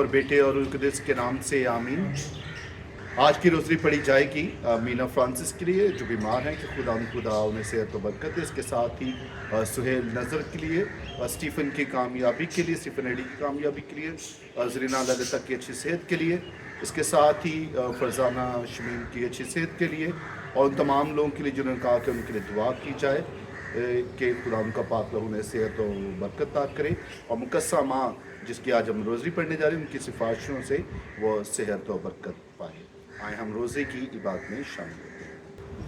اور بیٹے اور روح القدس کے نام سے آمین۔ آج کی روزری پڑھی جائے گی مینا فرانسس کے لیے جو بیمار ہیں کہ خدا انہیں صحت و برکت دے۔ اس کے ساتھ ہی سہیل نظر کے لیے، اسٹیفن کی کامیابی کے لیے، اسٹیفن ایڈی کی کامیابی کے لیے، زرینہ للتا کی اچھی صحت کے لیے، اس کے ساتھ ہی فرزانہ شمیم کی اچھی صحت کے لیے، اور ان تمام لوگوں کے لیے جنہوں نے کہا کہ ان کے لیے دعا کی جائے کہ خدا ان کا پاک لہو انہیں صحت و برکت عطا کرے، اور مقدسہ ماں جس کی آج ہم روزری پڑھنے جا رہے ہیں ان کی سفارشوں سے وہ صحت و برکت پائے۔ آئے ہم روزے کی عبادت میں شامل ہوتے ہیں۔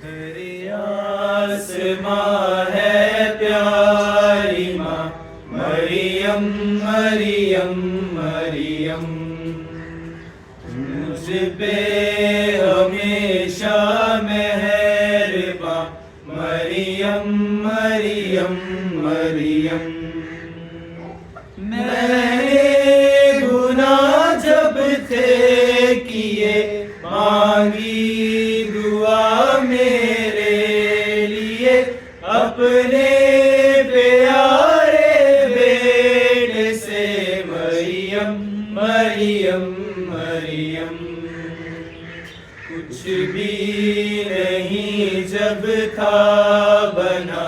دریاس ماں ہے پیاری ماں، مریم مریم مریم، مجھ پہ ہمیشہ مہرباں، مریم مریم مریم۔ میں نے گناہ جب تھے کیے، مانگی دعا میرے لیے، اپنے پیارے بیٹے سے، مریم مریم مریم۔ کچھ بھی نہیں جب تھا بنا،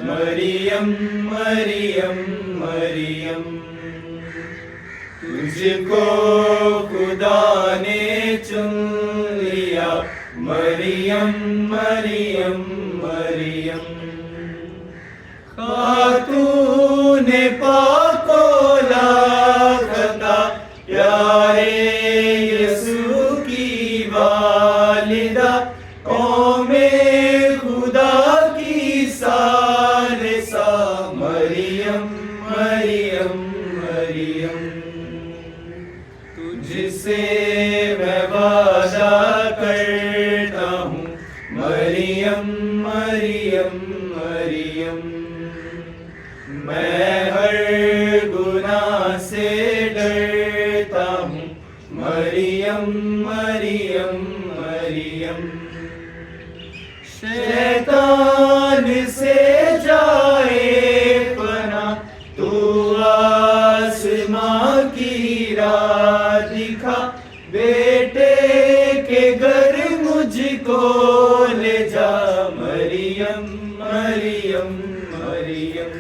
مریم مریم مریم، تجھ کو خدا نے چن لیا، مریم مریم مریم۔ خاتون پاک و لاخطا، پیارے یسوع کی والدہ، قوم خدا کی ثالثہ، مریم مریم مریم۔ تجھ سے میں وعدہ کرتا ہوں، مریم مریم مریم، میں ہر گناہ سے ڈرتا ہوں، مریم مریم مریم۔ شیطان سے جائے پناہ، تو آسماں کی راہ دکھا، بیٹے کے گھر مجھ کو لے جا، مریم مریم مریم۔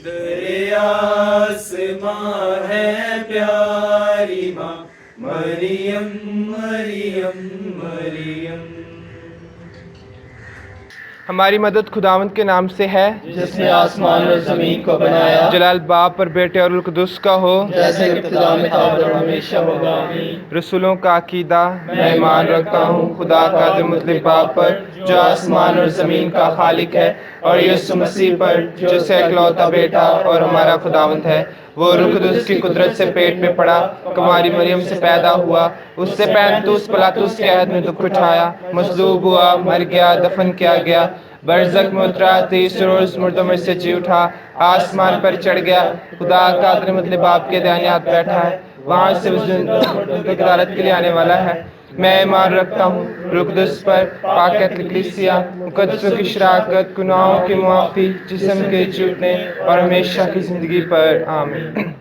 دریاس ماں ہے پیاری ماں، مریم مریم مریم۔ ہماری مدد خداوند کے نام سے ہے جس نے آسمان اور زمین کو بنایا، جلال باپ اور بیٹے اور روح القدس کا ہو، جیسے ابتدا میں تھا اور ہمیشہ ہوگا، آمین۔ رسولوں کا عقیدہ میں ایمان رکھتا ہوں خدا قادر مطلق باپ پر، جو آسمان اور زمین کا خالق ہے، اور یسوع مسیح پر جو سے اکلوتا بیٹا اور ہمارا خداوند ہے، وہ روح القدس کی قدرت سے پیٹ میں پڑا، کماری مریم سے پیدا ہوا، اس سے پینتوس پلاطس کے عہد میں دکھ اٹھایا، مصلوب ہوا، مر گیا، دفن کیا گیا، برزخ میں اترا، تیسرے روز مردوں میں سے جی اٹھا، آسمان پر چڑھ گیا، خدا قادر مطلق باپ کے دائیں ہاتھ بیٹھا ہے، وہاں سے اس دن عدالت کے لیے آنے والا ہے۔ میں ایمان رکھتا ہوں روح القدس پر، پاک کلیسیا، مقدسوں کی شراکت، گناہوں کی معافی، جسم کے جھٹنے اور ہمیشہ کی زندگی پر، آمین۔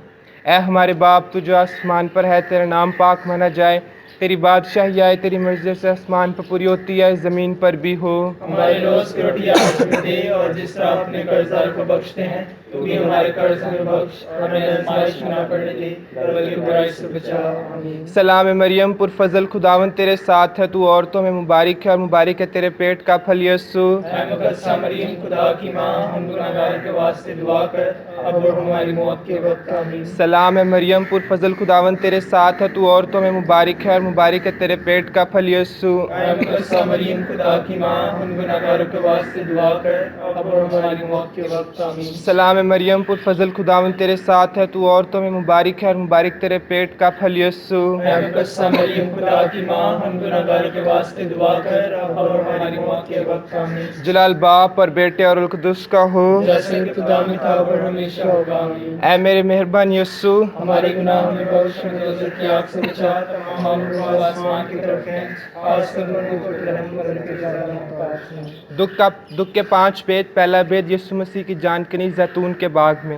اے ہمارے باپ تو جو آسمان پر ہے، تیرا نام پاک مانا جائے، تیری بادشاہی آئے، تیری مرضی سے آسمان پر پوری ہوتی ہے، زمین پر بھی ہو۔ ہمارے روز کی روٹی آج ہمیں دے، اور جس طرح اپنے قرض دار کو بخشتے ہیں، تو بھی ہمارے قرض ہمیں بخش، اور ہمیں آزمائش میں نہ پڑنے دے، بلکہ برائی سے بچا، آمین۔ سلام مریم پر فضل، خداوند تیرے ساتھ ہے، تو عورتوں میں مبارک ہے، اور مبارک ہے تیرے پیٹ کا پھل یسوع۔ اے مقدسہ مریم خدا کی ماں، ہم گناہ گار کے واسطے دعا کر، اب اور ہماری موت کے وقت، آمین۔ سلام مریم پر فضل، خداوند تیرے ساتھ ہے، تو عورتوں میں مبارک ہے، اور مبارک ہے تیرے پیٹ کا پھل یسوع۔ اے مقدسہ مریم خدا کی ماں، ہم گناہ گاروں کے واسطے دعا کر، اب اور ہماری موت کے وقت، آمین۔ سلام مریم پر فضل، خداوند تیرے ساتھ ہے، تو عورتوں میں مبارک ہے، اور مبارک تیرے پیٹ کا پھل یسوع۔ اے مقدسہ مریم خدا کی ماں، ہم گناہ گاروں کے واسطے دعا کر، اب اور ہماری موت کے وقت، آمین۔ جلال باپ اور بیٹے اور روح القدس کا ہو، جیسے ابتدا میں تھا اور ہمیشہ ہوگا، آمین۔ اے میرے مہربان یسوع، ہماری گناہ ہمیں بخش، ہمیں دوزخ کی آگ سے بچا، تمام روح آسمان کی طرف ہیں، خاص کر ان کو رحم کرنے کی ضرورت ہے۔ دکھ کے 5 بید، پہلا بید یسوع مسیح کی جان کنی زیتون کے باغ میں۔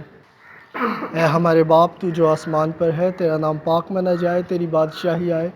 اے ہمارے باپ تو جو آسمان پر ہے، تیرا نام پاک مانا جائے، تیری بادشاہی آئے،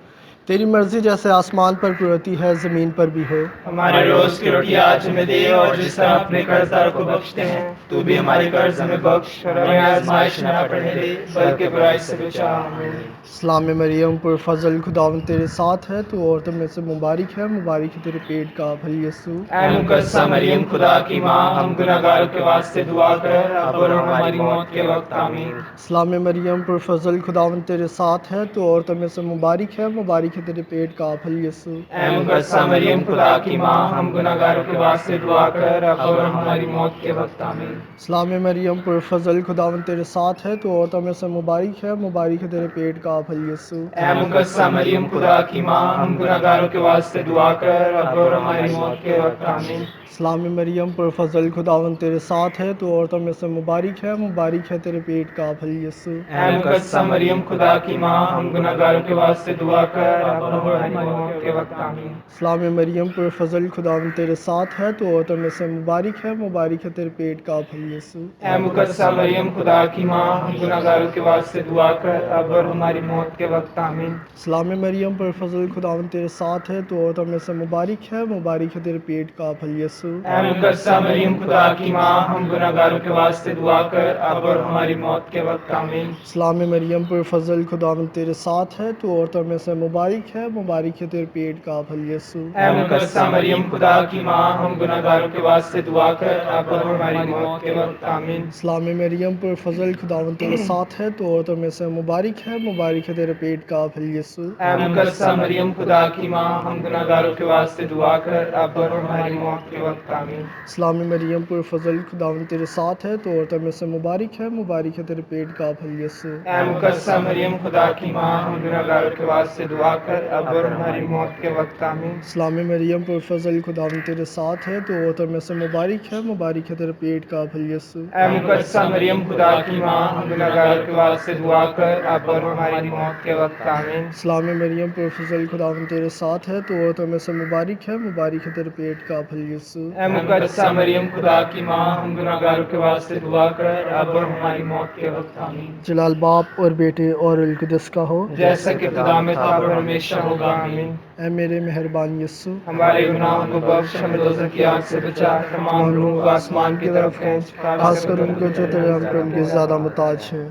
تیری مرضی جیسے آسمان پر بھی ہوتی ہے زمین پر بھی ہو۔ ہمارے روز کی روٹی آج ہمیں دے، اور جس طرح اپنے قرض داروں کو بخشتے ہیں تو بھی ہمارے قرض ہمیں بخش، اور ہمیں آزمائش میں نہ پڑنے دے بلکہ برائی سے بچا۔ آمین۔ سلام مریم پر فضل خداوند تیرے ساتھ ہے، تو عورتوں میں سے مبارک ہے، مبارک ہے تیرے پیٹ کا پھل یسوع۔ اے مقدسہ مریم خدا کی ماں، ہم گناہ گاروں کے واسطے دعا کر اب اور ہماری موت کے وقت۔ آمین۔ سلام مریم پر فضل خداوند تیرے ساتھ ہے، تو عورتوں میں سے مبارک ہے، مبارک ہے تیرے پیٹ کا پھل یسوع۔ اے مقدسہ مریم خدا کی ماں، ہم گناہ گاروں کے واسطے دعا کر اب اور ہماری موت کے وقت۔ آمین۔ سلام مریم پر فضل خداوند تیرے ساتھ ہے، تو عورتوں میں سے مبارک ہے، مبارک ہے تیرے پیٹ کا پھل یسوع۔ اے مقدسہ مریم خدا کی ماں، ہم گناہ گاروں کے واسطے دعا کر اب اور ہماری موت کے وقت۔ آمین۔ سلام مریم پر فضل خداوند تیرے ساتھ ہے، تو عورتوں میں سے مبارک ہے، مبارک ہے تیرے پیٹ کا پھل یسوع۔ اے مقدسہ مریم خدا کی ماں، ہم گناہ گاروں کے واسطے دعا کر اب اور ہماری موت کے وقت۔ آمین۔ سلام مریم پر فضل خداوند تیرے ساتھ ہے، تو عورتوں میں سے مبارک ہے، مبارک ہے تیرے پیٹ کا پھل یسوع۔ اے مقدسہ مریم خدا کی ماں، ہم گناہ گاروں کے واسطے دعا کر اب اور ہماری موت کے وقت۔ آمین۔ سلام مریم پر فضل خداوند تیرے ساتھ ہے، تو عورتوں میں سے مبارک ہے، مبارک ہے تیرے پیٹ کا پھل یسوع۔ اے مقدسہ مریم خدا کی ماں، ہم گناہ گاروں کے واسطے دعا کر اب اور ہماری موت کے وقت۔ آمین۔ سلام مریم پر فضل خداوند تیرے ساتھ ہے، تو عورتوں میں سے مبارک ہے، مبارک ہے تیرے پیٹ کا پھل یسوع۔ اے مقدسہ مریم خدا کی ماں، ہم گناہ گاروں کے واسطے دعا کر اب اور ہماری موت کے وقت۔ آمین۔ سلام مریم پر فضل خداوند تیرے ساتھ ہے، تو عورتوں میں سے مبارک ہے، مبارک ہے تیرے پیٹ کا پھل یسوع۔ اے مقدسہ مریم خدا کی ماں، ہم گناہ گاروں کے واسطے دعا کر اب اور ہماری موت کے وقت۔ آمین۔ سلام مریم پر فضل خداوند تیرے ساتھ ہے، تو عورتوں میں سے مبارک ہے، مبارک ہے تیرے پیٹ کا پھل یسوع۔ اے مقدسہ مریم خدا کی ماں، ہم گناہ گاروں کے واسطے دعا کر اب اور ہماری موت کے وقت۔ آمین۔ سلام مریم پر فضل خداوند تیرے ساتھ ہے، تو عورتوں میں سے مبارک ہے، مبارک ہے تیرے پیٹ کا پھل یسوع۔ اے مقدسہ مریم خدا کی ماں، ہم گناہ گاروں کے واسطے دعا کر اب اور ہماری موت کے وقت۔ آمین۔ سلام مریم پر فضل خداوند تیرے ساتھ ہے، تو عورتوں میں سے مبارک ہے، مبارک ہے تیرے پیٹ کا پھل یسوع۔ اے مقدسہ مریم خدا کی ماں، ہم گناہ گاروں کے واسطے دعا کر اب اور ہماری موت کے وقت۔ آمین۔ جلال باپ اور بیٹے اور القدس کا ہو، جیسا کہ ابتدا میں تھا اور ہمیشہ ہوگا۔ آمین۔ اے میرے مہربان یسوع، ہمارے گناہوں کو بخش، ہمیں دوزخ کی آگ سے بچا، تمام لوگوں کو آسمان کی طرف کھینچ، خاص کر ان کو جو تیرے ہم پر ان کے زیادہ محتاج ہیں۔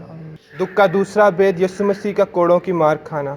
دکھ کا دوسرا بید، یسوع مسیح کا کوڑوں کی مار کھانا۔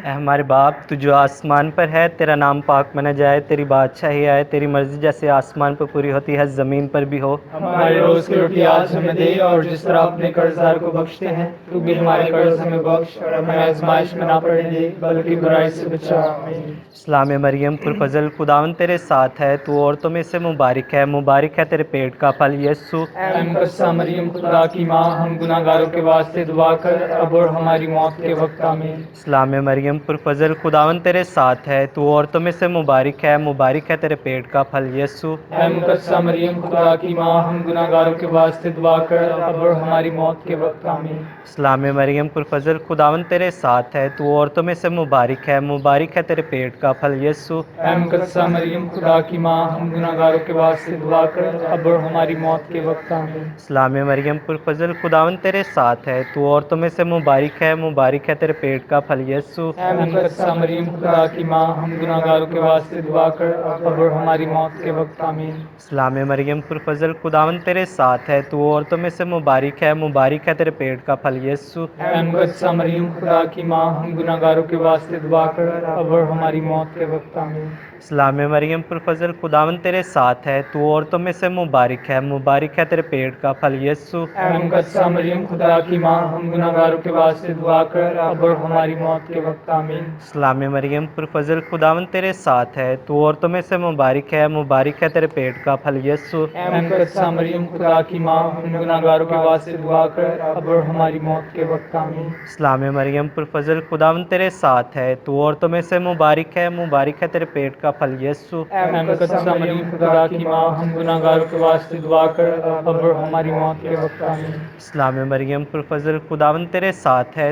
اے ہمارے باپ تو جو آسمان پر ہے، تیرا نام پاک مانا جائے، تیری بادشاہی آئے، تیری مرضی جیسے آسمان پر پوری ہوتی ہے زمین پر بھی ہو۔ ہمارے روز کی روٹی آج ہمیں دے، اور جس طرح اپنے قرض دار کو بخشتے ہیں تو بھی ہمارے قرض ہمیں بخش، اور ہمیں آزمائش میں نہ پڑنے دے بلکہ برائی سے بچا۔ آمین۔ سلام مریم پر فضل خداوند تیرے ساتھ ہے، تو عورتوں میں سے مبارک ہے، مبارک ہے تیرے پیٹ کا پھل یسوع۔ اے مقدسہ مریم خدا کی ماں، ہم گناہ گاروں کے واسطے دعا کر اب اور ہماری موت کے وقت۔ آمین۔ سلام مریم پر فضل خداوند تیرے ساتھ ہے، تو عورتوں میں سے مبارک ہے، مبارک ہے تیرے پیٹ کا پھل یسوع۔ اے مقدسہ مریم خدا کی ماں، ہم گناہ گاروں کے واسطے دعا کر اب اور ہماری موت کے وقت۔ آمین۔ سلام مریم پر فضل خداوند تیرے ساتھ ہے، تو عورتوں میں سے مبارک ہے، مبارک ہے تیرے پیٹ کا پھل یسوع۔ اے مقدسہ مریم خدا کی ماں، ہم گناہ گاروں کے واسطے دعا کر اب اور ہماری موت کے وقت۔ آمین۔ سلام مریم پر فضل خداوند تیرے ساتھ ہے، تو عورتوں میں سے مبارک ہے، مبارک ہے تیرے پیٹ کا پھل یسوع۔ اے مقدسہ مریم خدا کی ماں، ہم گناہ گاروں کے واسطے دعا کر اب اور ہماری موت کے وقت۔ آمین۔ سلام مریم پر فضل خداوند تیرے ساتھ ہے، تو عورتوں میں سے مبارک ہے، مبارک ہے تیرے پیٹ کا پھل یسوع۔ اے مقدسہ مریم خدا کی ماں، ہم گناہ گاروں کے واسطے دعا کر اب اور ہماری موت کے وقت۔ آمین۔ سلام مریم پر فضل خداوند تیرے ساتھ ہے، تو عورتوں میں سے مبارک ہے، مبارک ہے تیرے پیٹ کا پھل یسوع۔ اے مقدسہ مریم خدا کی ماں، ہم گناہ گاروں کے واسطے دعا کر اب اور ہماری موت کے وقت۔ آمین۔ سلام مریم پر فضل خداوند تیرے ساتھ ہے، تو عورتوں میں سے مبارک ہے، مبارک ہے تیرے پیٹ کا پھل یسوع۔ اے مقدسہ مریم خدا کی ماں، ہم گناہ گاروں کے واسطے دعا کر اب اور ہماری موت کے وقت۔ آمین۔ سلام مریم پر فضل خداوند تیرے ساتھ ہے، تو عورتوں میں سے مبارک ہے، مبارک ہے تیرے پیٹ کا پھل یسوع۔ اے مقدسہ مریم خدا کی ماں، ہم گناہ گاروں کے واسطے دعا کر اب اور ہماری موت کے وقت۔ آمین۔ سلام مریم پر فضل خداوند تیرے ساتھ ہے،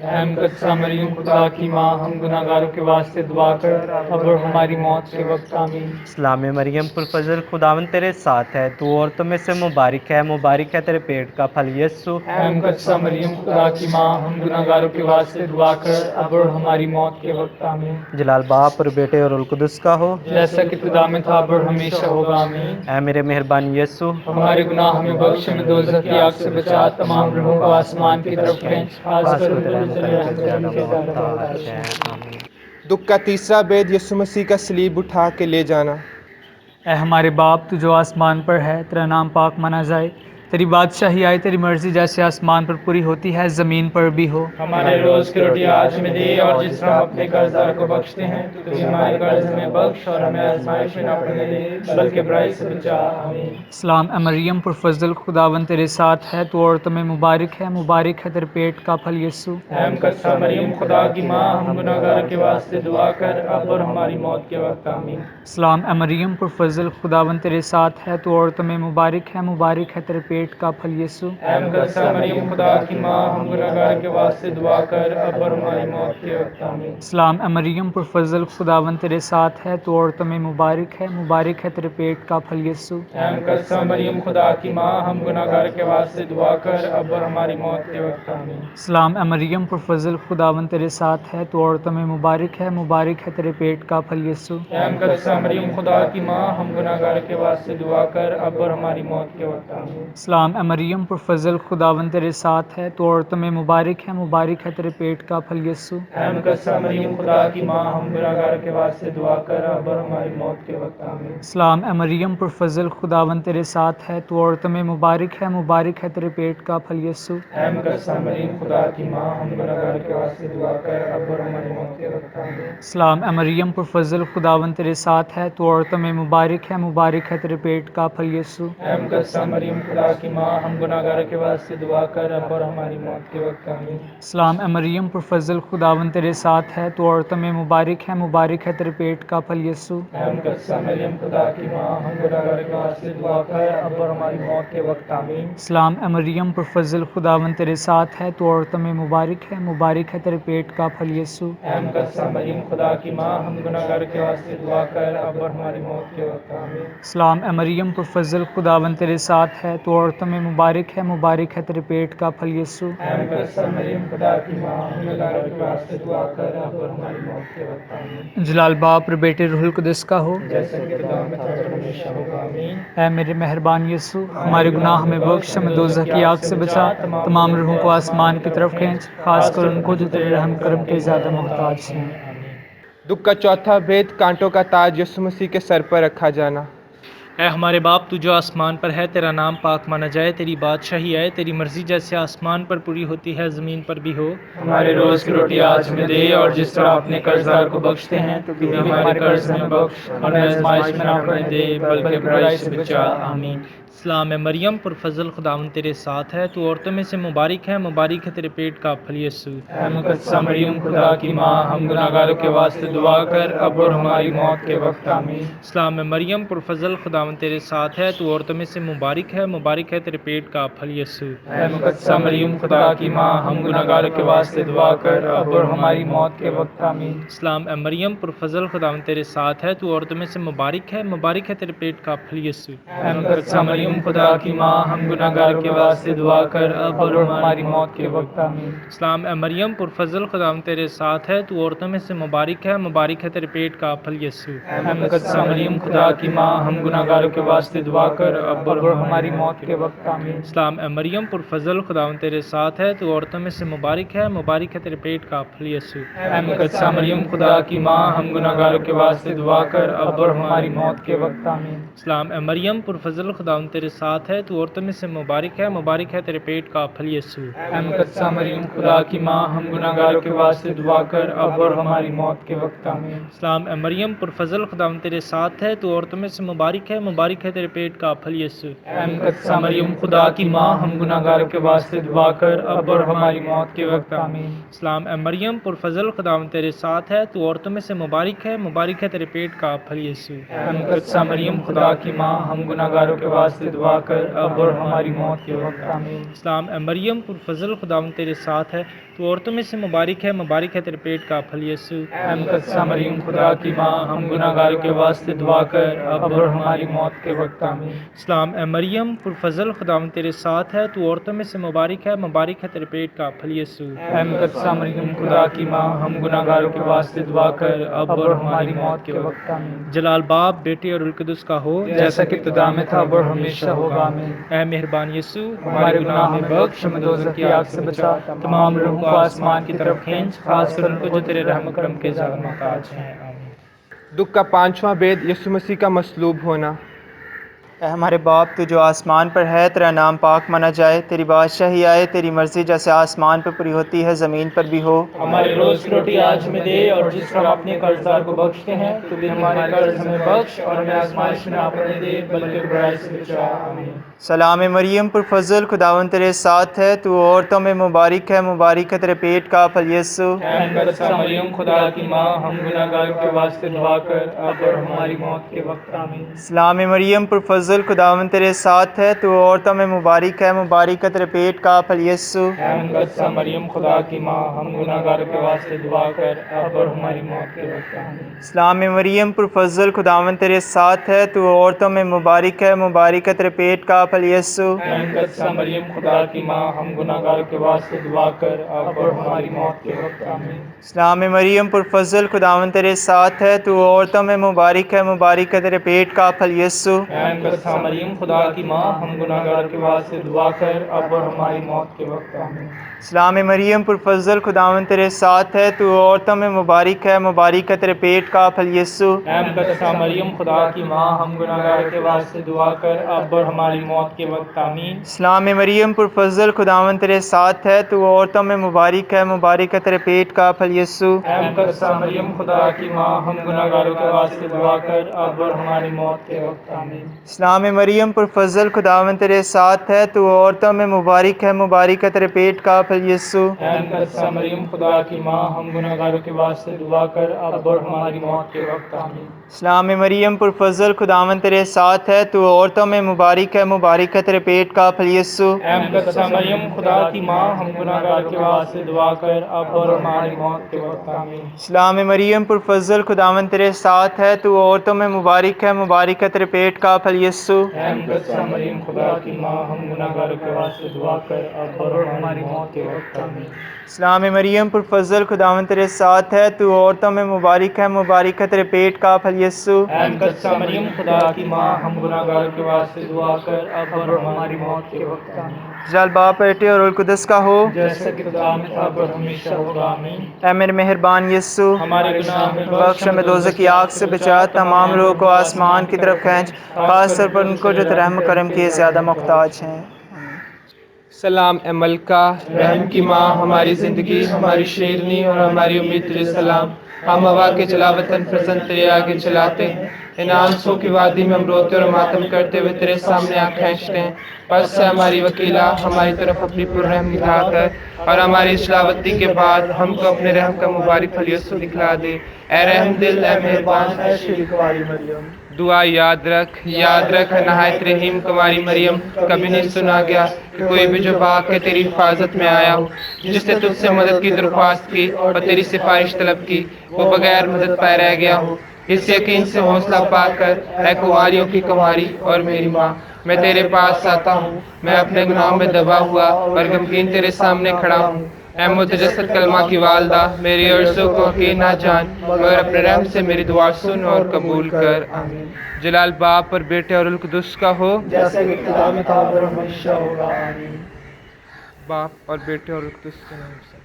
اے مقدسہ مریم خدا کی ماں، ہم گناہ گاروں کے واسطے دعا کر اب اور ہماری موت کے وقت آمین۔ سلام مریم پرفضل خداوند تیرے ساتھ ہے، تو عورتوں میں سے مبارک ہے تیرے پیٹ کا پھل یسوع۔ اے مقدسہ مریم خدا کی ماں، ہم گناہ گاروں کے واسطے دعا کر اب اور ہماری موت کے وقت آمین۔ جلال باپ اور بیٹے اور القدس کا ہو، جیسا کہ ابتدا میں تھا اب اور ہمیشہ ہوگا آمین۔ اے میرے مہربان یسوع، ہمارے گناہ ہمیں بخش، ہمیں دوزخ کی آگ سے بچا، تمام روحوں کو آسمان کی طرف کھینچ، خاص کر ان کو جو تیرے رحم کرم کے زیادہ محتاج ہیں۔ آمین۔ دکھ کا تیسرا بید یسوع مسیح کا صلیب اٹھا کے لے جانا۔ اے ہمارے باپ تو جو آسمان پر ہے، تیرا نام پاک مانا جائے، تیری بادشاہی آئے، تیری مرضی جیسے آسمان پر پوری ہوتی ہے زمین پر بھی ہو۔ ہمارے روز کی روٹی آج ہمیں دے، اور جس طرح ہم اپنے قرض دار کو بخشتے ہیں تو بھی ہمارے قرض ہمیں بخش، اور ہمیں آزمائش میں نہ پڑنے دے بلکہ برائی سے بچا، آمین۔ سلام اے مریم پرفضل خداوند تیرے ساتھ ہے، تو عورتوں میں مبارک ہے تیرے پیٹ کا پھل یسوع۔ اے مقدسہ مریم خدا کی ماں، ہم گناہ گار کے واسطے دعا کر اب اور ہماری موت کے وقت آمین۔ سلام اے مریم پرفضل خداوند تیرے ساتھ ہے، تو عورتوں میں مبارک ہے تیرے پیٹ کا پھل یسوع۔ اے مقدسہ مریم خدا کی ماں، ہم گناہ گار کے واسطے دعا کر اب اور ہماری موت کے وقت آمین۔ سلام اے مریم پرفضل خداوند تیرے ساتھ ہے، تو عورتوں میں مبارک ہے تیرے پیٹ کا پھل یسوع۔ اے مقدسہ مریم خدا کی ماں، ہم گناہ گار کے واسطے دعا کر اب اور ہماری موت کے وقت آمین۔ سلام اے مریم پرفضل خداوند تیرے ساتھ ہے، تو عورتوں میں مبارک ہے تیرے پیٹ کا پھل یسوع۔ اے مقدسہ مریم خدا کی ماں، ہم گناہ گار کے واسطے دعا کر اب اور ہماری موت کے وقت آمین۔ سلام اے مریم پرفضل خداوند تیرے ساتھ ہے، تو عورتوں میں مبارک ہے تیرے پیٹ کا پھل یسوع۔ اے مقدسہ مریم خدا کی ماں، ہم گناہ گار کے واسطے دعا کر اب اور ہماری موت کے وقت آمین۔ سلام اے مریم پرفضل خداوند تیرے ساتھ ہے، تو عورتوں میں مبارک ہے تیرے پیٹ کا پھل یسوع۔ اے مقدسہ مریم خدا کی ماں، ہم گناہ گار کے واسطے دعا کر اب اور ہماری موت کے وقت آمین۔ سلام اے مریم پرفضل خداوند تیرے ساتھ ہے، تو عورتوں میں مبارک ہے تیرے پیٹ کا پھل یسوع۔ اے مقدسہ مریم خدا کی ماں، ہم گناہ گار کے واسطے دعا کر اب اور ہماری موت کے وقت آمین۔ سلام اے مریم پرفضل خداوند تیرے ساتھ ہے، تو عورتوں میں مبارک ہے تیرے پیٹ کا پھل یسوع۔ اے مقدسہ مریم خدا کی ماں، ہم گناہ گار کے واسطے دعا کر اب اور ہماری موت کے وقت آمین۔ سلام اے مریم پرفضل خداوند تیرے ساتھ ہے، تو عورتوں میں مبارک ہے تیرے پیٹ کا پھل یسوع۔ اے مقدسہ مریم خدا کی ماں، ہم گناہ گار کے واسطے دعا کر اب اور ہماری موت کے وقت آمین۔ سلام اے مریم پرفضل خداوند تیرے ساتھ ہے، تو عورتوں میں مبارک ہے تیرے پیٹ کا پھل یسوع۔ اے مقدسہ مریم خدا کی ماں، ہم گناہ گار کے واسطے دعا کر اب اور ہماری موت کے وقت آمین۔ جلال باپ اور بیٹے روح القدس کا ہو، جیسا کہ ابتدا میں تھا اور ہمیشہ ہوگا، آمین۔ اے میرے مہربان یسوع، ہمارے گناہ ہمیں بخش، ہمیں دوزخ کی آگ سے بچا، تمام روحوں کو آسمان کی طرف کھینچ، خاص کر ان کو جو تیرے رحم کرم کے زیادہ محتاج ہیں۔ دکھ کا چوتھا بید کانٹوں کا تاج یسوع مسیح کے سر پر رکھا جانا۔ اے ہمارے باپ تو جو آسمان پر ہے، تیرا نام پاک مانا جائے، تیری بادشاہی آئے، تیری مرضی جیسے آسمان پر پوری ہوتی ہے زمین پر بھی ہو۔ ہمارے روز کی روٹی آج ہمیں دے، اور جس طرح اپنے قرض دار کو بخشتے ہیں تو بھی ہمارے قرض ہمیں بخش، ہمیں آزمائش میں نہ پڑنے دے بلکہ برائی سے بچا، آمین۔ سلام مریم پرفضل خداوند تیرے ساتھ ہے، تو عورتوں میں سے مبارک ہے تیرے پیٹ کا پھل یسوع۔ اے مقدسہ مریم خدا کی ماں، ہم گناہ گاروں کے واسطے دعا کر اب اور ہماری موت کے وقت آمین۔ سلام مریم پرفضل خداوند تیرے ساتھ ہے، تو عورتوں میں سے مبارک ہے تیرے پیٹ کا پھل یسوع۔ اے مقدسہ مریم خدا کی ماں، ہم گناہ گاروں کے واسطے دعا کر اب اور ہماری موت کے وقت آمین۔ سلام مریم پرفضل خداوند تیرے ساتھ ہے، تو عورتوں میں سے مبارک ہے تیرے پیٹ کا پھل یسوع۔ اے مقدسہ مریم خدا کی ماں، ہم گناہ گاروں کے واسطے دعا کر اب اور ہماری موت کے وقت آمین۔ سلام مریم پرفضل خداوند تیرے ساتھ ہے، تو عورتوں میں سے مبارک ہے تیرے پیٹ کا پھل یسوع۔ اے مقدسہ مریم خدا کی ماں، ہم گناہ گاروں کے واسطے دعا کر اب اور ہماری موت کے وقت آمین۔ سلام مریم پرفضل خداوند تیرے ساتھ ہے، تو عورتوں میں سے مبارک ہے تیرے پیٹ کا پھل یسوع۔ اے مقدسہ مریم خدا کی ماں، ہم گناہ گاروں کے واسطے دعا کر اب اور ہماری موت کے وقت آمین۔ سلام مریم پرفضل خداوند تیرے ساتھ ہے، تو عورتوں میں سے مبارک ہے تیرے پیٹ کا پھل یسوع۔ اے مقدسہ مریم خدا کی ماں، ہم گناہ گاروں کے واسطے دعا کر اب اور ہماری موت کے وقت آمین۔ سلام مریم پرفضل خداوند تیرے ساتھ ہے، تو عورتوں میں سے مبارک مبارک ہے تیرے پیٹ کا پھل یسوع۔ اے مقدسہ مریم خدا کی ماں، ہم گناہ گاروں کے واسطے دعا کر اب اور ہماری موت کے وقت آمین۔ سلام اے مریم پرفضل خداوند تیرے ساتھ ہے، تو عورتوں میں سے مبارک ہے تیرے پیٹ کا پھل یسوع۔ اے مقدسہ مریم خدا کی ماں، ہم گناہ گاروں کے واسطے دعا کر اب اور ہماری موت کے وقت آمین۔ سلام اے مریم پرفضل خداوند تیرے ساتھ ہے، تو عورتوں میں سے مبارک ہے تیرے پیٹ کا پھل یسوع۔ اے مقدسہ مریم خدا کی ماں، ہم گناہ گاروں کے واسطے دعا کر اب اور ہماری موت کے وقت آمین۔ سلام اے مریم پرفضل خداوند تیرے ساتھ ہے، تو عورتوں میں سے مبارک ہے تیرے پیٹ کا پھل یسوع۔ اے مقدسہ مریم خدا کی ماں، ہم گناہ گاروں کے واسطے دعا کر اب اور ہماری موت کے وقت آمین۔ جلال باپ بیٹے اور روح القدس کا ہو، جیسا کہ ابتدا میں تھا اب اور ہمیشہ ہوگا آمین۔ اے مہربان یسوع ہمارے گناہ میں بخش، ہمیں دوزخ کی آگ سے بچا، تمام روحوں کو آسمان کی طرف کھینچ، خاص کر ان کو جو تیرے رحم و کرم کے زیادہ محتاج ہیں آمین۔ دکھ کا پانچواں بید، یسوع مسیح کا مصلوب ہونا۔ اے ہمارے باپ تو جو آسمان پر ہے، تیرا نام پاک مانا جائے، تیری بادشاہی آئے، تیری مرضی جیسے آسمان پر پوری ہوتی ہے زمین پر بھی ہو۔ ہماری روز کی روٹی آج ہمیں دے، اور جس طرح اپنے قرضدار کو بخشتے ہیں تو بھی ہمارے قرض ہمیں بخش، اور ہمیں آزمائش میں نہ پڑنے دے بلکہ برائی سے بچا آمین۔ سلام مریم پرفضل خداوند تیرے ساتھ ہے، تو عورتوں میں مبارک ہے تیرے پیٹ کا پھل یسوع۔ اے مقدسہ مریم خدا کی ماں، ہم گناہ گاروں کے واسطے دعا کر اب اور ہماری موت کے وقت آمین۔ سلام مریم پرفضل خداوند تیرے ساتھ ہے، تو عورتوں میں مبارک ہے تیرے پیٹ کا پھل یسوع۔ اے مقدسہ مریم خدا کی ماں، ہم گناہ گاروں کے واسطے دعا کر اب اور ہماری موت کے وقت آمین۔ سلام مریم پرفضل خداوند تیرے ساتھ ہے، تو عورتوں میں مبارک ہے تیرے پیٹ کا پھل یسوع۔ اے مقدسہ مریم خدا کی ماں، ہم گناہ گاروں کے واسطے دعا کر اب اور ہماری موت کے وقت آمین۔ سلام مریم پرفضل خداوند تیرے ساتھ ہے، تو عورتوں میں مبارک ہے تیرے پیٹ کا پھل یسوع۔ اے مقدسہ مریم خدا کی ماں، ہم گناہ گاروں کے واسطے دعا کر اب اور ہماری موت کے وقت آمین۔ سلام مریم پرفضل خداوند تیرے ساتھ ہے، تو عورتوں میں مبارک ہے تیرے پیٹ کا پھل یسوع۔ اے مقدسہ مریم خدا کی ماں، ہم گناہ گاروں کے واسطے دعا کر اب اور ہماری موت کے وقت آمین۔ سلام مریم پرفضل خداوند تیرے ساتھ ہے، تو عورتوں میں مبارک ہے تیرے پیٹ کا پھل یسوع۔ اے مقدسہ مریم خدا کی ماں، ہم گناہ گاروں کے واسطے دعا کر اب اور ہماری موت کے وقت آمین۔ سلام مریم پرفضل خداوند تیرے ساتھ ہے، تو عورتوں میں مبارک ہے تیرے پیٹ کا پھل یسوع۔ اے مقدسہ مریم خدا کی ماں، ہم گناہ گاروں کے واسطے دعا کر اب اور ہماری موت کے وقت آمین۔ سلام مریم پرفضل خداوند تیرے ساتھ ہے، تو عورتوں میں مبارک ہے تیرے پیٹ کا پھل یسوع۔ اے مقدسہ مریم خدا کی ماں، ہم گناہ گاروں کے واسطے دعا کر اب اور ہماری موت کے وقت آمین۔ سلام مریم پرفضل خداوند تیرے ساتھ ہے، تو عورتوں میں مبارک ہے تیرے پیٹ کا پھل یسوع۔ اے مقدسہ مریم خدا کی ماں، ہم گناہ گاروں کے واسطے دعا کر اب اور ہماری موت کے وقت آمین۔ سلام مریم پرفضل خداوند تیرے ساتھ ہے، تو عورتوں میں مبارک ہے تیرے پیٹ کا پھل یسوع۔ اے مقدسہ مریم خدا کی ماں، ہم گناہ گاروں کے واسطے دعا کر اب اور ہماری موت کے وقت آمین۔ جلال باپ بیٹے اور روح القدس کا ہو، جیسا کہ ابتدا میں تھا اب اور ہمیشہ ہوگا آمین۔ اے میرے مہربان یسوع، ہمارے گناہ میں بخش، ہمیں دوزخ کی آگ سے بچا، تمام روحوں کو آسمان کی طرف کھینچ، خاص طور پر ان کو جو رحم و کرم کے زیادہ محتاج ہیں۔ سلام اے ملکہ، رحم کی ماں، ہماری زندگی، ہماری شیرنی اور ہماری امید تجھے سلام۔ ہم ہوا کے چلا وطن فرزند تیرے آگے چلاتے ہیں، ان آنسوں کی وادی میں ہم روتے اور ماتم کرتے ہوئے تیرے سامنے آ کھینچتے ہیں۔ بس سے ہماری وکیلا، ہماری طرف اپنی پررحم دکھا کر اور ہماری اصلاوتی کے بعد ہم کو اپنے رحم کا مبارک پھل یسوع دکھلا دے۔ اے رحم دل، اے مہربان، اے شفیع کنواری مریم۔ دعا یاد رکھ نہایت رحیم کنواری مریم، کبھی نہیں سنا گیا کہ کوئی بھی جو بھاگ کے تیری حفاظت میں آیا ہو، جس نے تجھ سے مدد کی درخواست کی اور تیری سفارش طلب کی، وہ بغیر مدد پائے رہ گیا ہو۔ اس یقین سے حوصلہ پا کر اے کنواریوں کی کنواری اور میری ماں، میں تیرے پاس آتا ہوں۔ میں اپنے گناہوں میں دبا ہوا اور غمگین تیرے سامنے کھڑا ہوں۔ اے متجسد کلمہ کی والدہ، میری عرضوں کو حقیر نہ جان، مگر اپنے رحم سے میری دعا سن اور قبول کر۔ آمین۔ جلال باپ اور بیٹے اور روح القدس کا ہو، جیسا کہ ابتدا میں تھا اب اور ہمیشہ ہوگا آمین۔ باپ اور بیٹے اور روح القدس کے نام سے۔